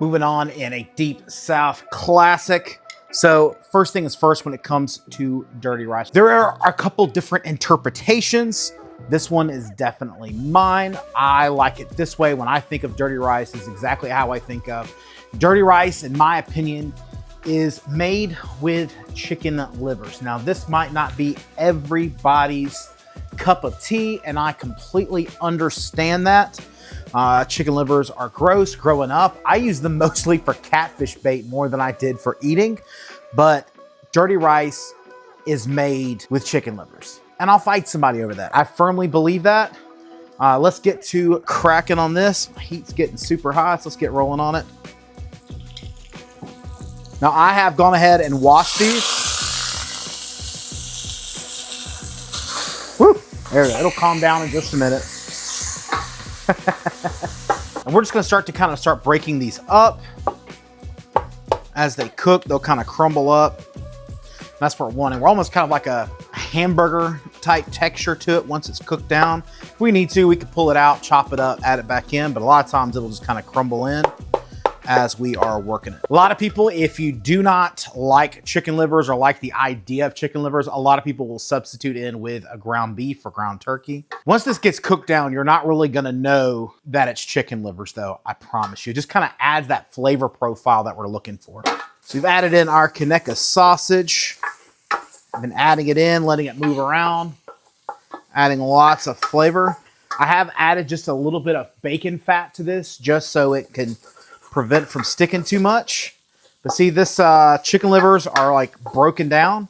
Moving on in a deep South classic. So first thing is first when it comes to dirty rice. There are a couple different interpretations. This one is definitely mine. I like it this way. When I think of dirty rice, is exactly how I think of. Dirty rice, in my opinion, is made with chicken livers. Now, this might not be everybody's cup of tea, and I completely understand that. Chicken livers are gross. Growing up, I used them mostly for catfish bait more than I did for eating, but dirty rice is made with chicken livers. And I'll fight somebody over that. I firmly believe that. Let's get to cracking on this. My heat's getting super hot, so let's get rolling on it. Now I have gone ahead and washed these. Woo, there we go. It'll calm down in just a minute. And we're just gonna start breaking these up. As they cook, they'll kind of crumble up. That's part one. And we're almost kind of like a hamburger type texture to it once it's cooked down. If we need to, we could pull it out, chop it up, add it back in, but a lot of times it'll just kind of crumble in as we are working it. A lot of people, if you do not like chicken livers or like the idea of chicken livers, a lot of people will substitute in with a ground beef or ground turkey. Once this gets cooked down, you're not really gonna know that it's chicken livers though, I promise you. It just kind of adds that flavor profile that we're looking for. So we've added in our Conecuh sausage. I've been adding it in, letting it move around, adding lots of flavor. I have added just a little bit of bacon fat to this just so it can prevent from sticking too much. But see, this chicken livers are like broken down.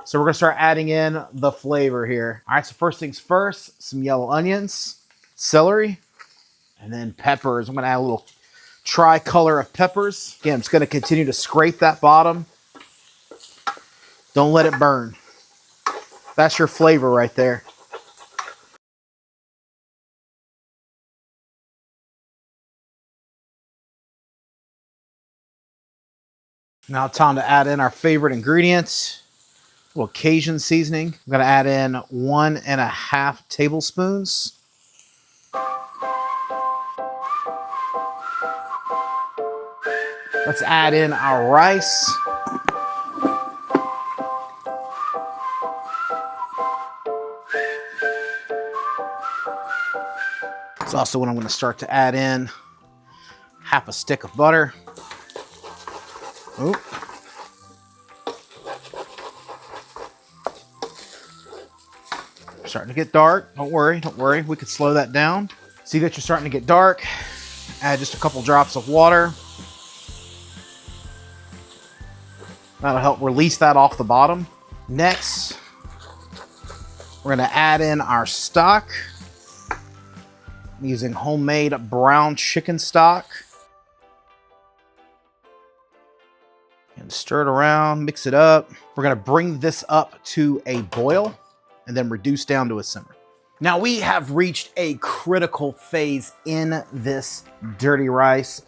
So we're gonna start adding in the flavor here. All right, so first things first, some yellow onions, celery, and then peppers. I'm gonna add a little tricolor of peppers. Again, I'm just gonna continue to scrape that bottom. Don't let it burn. That's your flavor right there. Now time to add in our favorite ingredients. A little Cajun seasoning. I'm gonna add in 1.5 tablespoons. Let's add in our rice. It's also when I'm going to start to add in half a stick of butter. Oop. Starting to get dark. Don't worry, don't worry. We can slow that down. See that you're starting to get dark. Add just a couple drops of water. That'll help release that off the bottom. Next, we're going to add in our stock. I'm using homemade brown chicken stock. And stir it around, mix it up. We're gonna bring this up to a boil and then reduce down to a simmer. Now we have reached a critical phase in this dirty rice.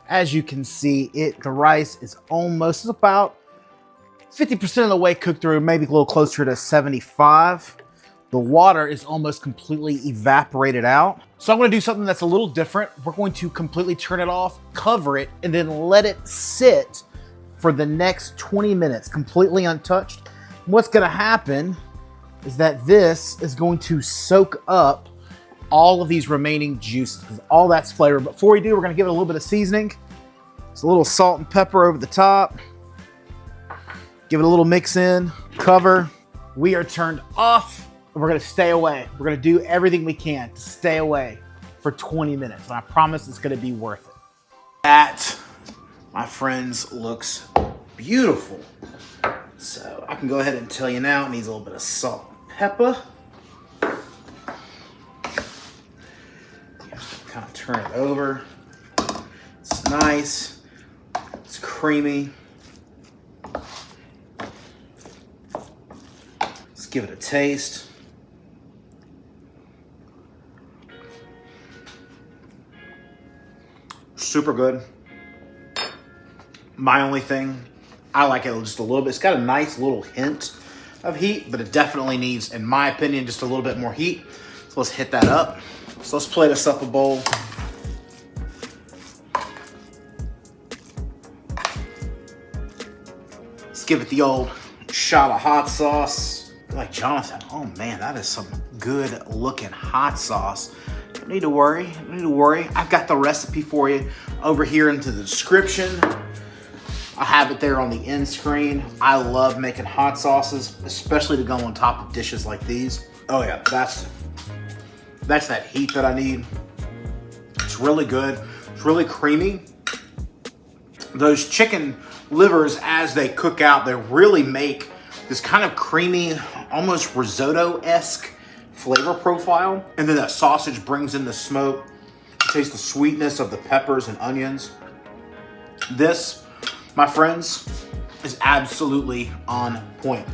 As you can see, the rice is almost about 50% of the way cooked through, maybe a little closer to 75. The water is almost completely evaporated out. So I'm gonna do something that's a little different. We're going to completely turn it off, cover it, and then let it sit for the next 20 minutes, completely untouched. What's gonna happen is that this is going to soak up all of these remaining juices, because all that's flavor. But before we do, we're gonna give it a little bit of seasoning. It's a little salt and pepper over the top. Give it a little mix in, cover. We are turned off. We're gonna stay away. We're gonna do everything we can to stay away for 20 minutes. And I promise it's gonna be worth it. That, my friends, looks beautiful. So I can go ahead and tell you now, it needs a little bit of salt and pepper. Just kind of turn it over. It's nice, it's creamy. Let's give it a taste. Super good. My only thing, I like it just a little bit. It's got a nice little hint of heat, but it definitely needs, in my opinion, just a little bit more heat. So let's hit that up. So let's plate us up a bowl. Let's give it the old shot of hot sauce. Like Jonathan, oh man, that is some good looking hot sauce. Don't need to worry, don't need to worry. I've got the recipe for you over here into the description. I have it there on the end screen. I love making hot sauces, especially to go on top of dishes like these. Oh yeah, that's that heat that I need. It's really good, it's really creamy. Those chicken livers, as they cook out, they really make this kind of creamy, almost risotto-esque flavor profile. And then that sausage brings in the smoke. You taste the sweetness of the peppers and onions. This, my friends, is absolutely on point.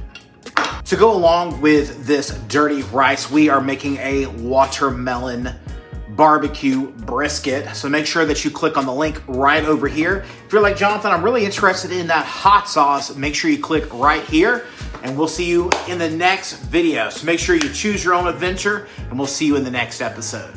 To go along with this dirty rice, we are making a watermelon barbecue brisket. So make sure that you click on the link right over here. If you're like, Jonathan, I'm really interested in that hot sauce, make sure you click right here, and we'll see you in the next video. So make sure you choose your own adventure, and we'll see you in the next episode.